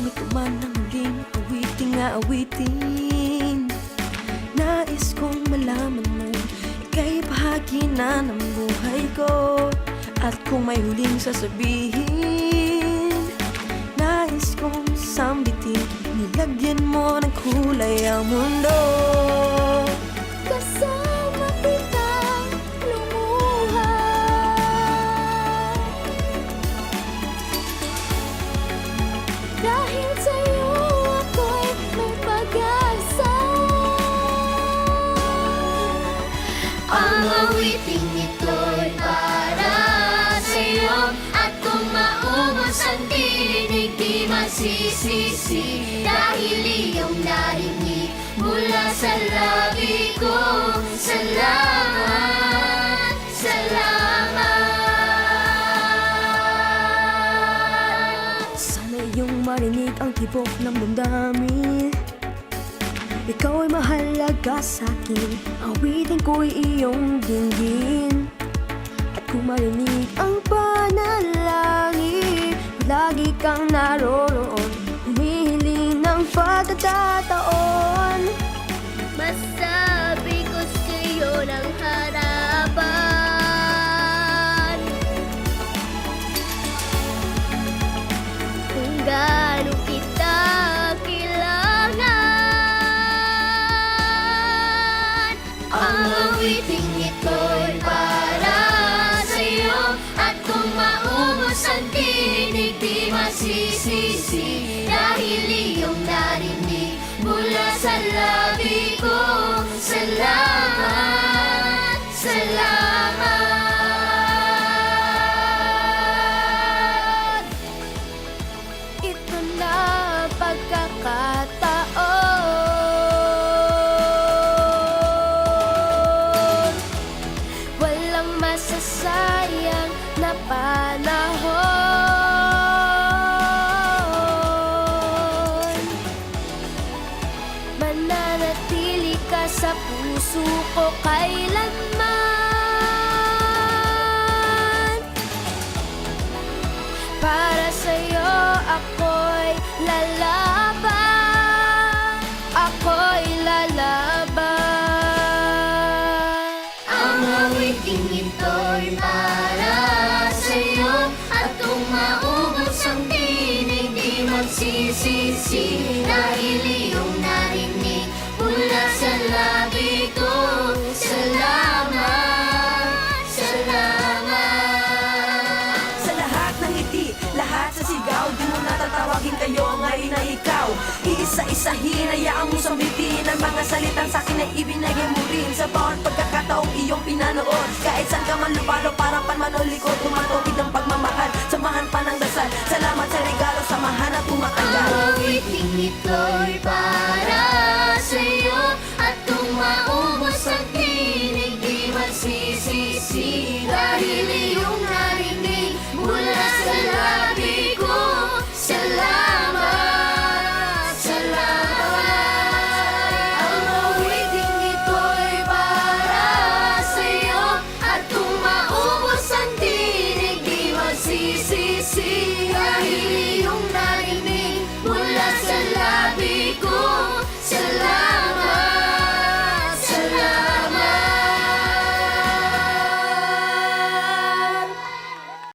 Kung ito man ang huling awiting aawitin, nais kong malaman mo ika'y bahagi na ng buhay ko. At kung may huling sasabihin, nais kong sambitin, nilagyan mo ng kulay ang mundo. Kasama kita lumuha, dahil sa'yo ako'y may pag-asa. Ang awiting ito'y para sa'yo, at kung maubos ang tinig di masisisi, dahil iyong narinig mula sa labi ko. Salamat, salamat. Sana iyong marinig ang tibok ng damdamin. Ikaw ay mahalaga sa'kin, awitin ko'y iyong dinggin. At kung marinig ang panalangin, lagi kang naroroon, humihiling ng pagkakataon. Masabi ko sa'yo ng harapan kung gaano kita kailangan. Ang awiting ito'y para sa'yo, at kung maubos ang tinig di masisisi, dahil iyong narinig mula sa labi ko. Salamat, salamat. Ito na pagkakataon, walang masasayang na panahon. Mananatili ka sa puso ko kailanman. Para sa'yo ako'y lalaban, ako'y lalaban. Ang awiting ito'y para sa'yo, at kung maubos ang tinig di magsisisi, dahil iyong narinig mula sa labi ko. Salamat, salamat. Sa lahat ng ngiti, lahat sa sigaw, di mo natatawagin kayo ngayon na ikaw. Iisa-isahin, hayaan mo sambitin ang mga salitang sa'kin ay ibinigay mo rin. Sa bawat pagkakataong iyong pinanood, kahit saan ka man lupalo, parang panmanolikod, tumatawid ng pagmamahal, samahan pa ng dasal. Salamat sa regalo, samahan at tumatagal. Ang awiting ito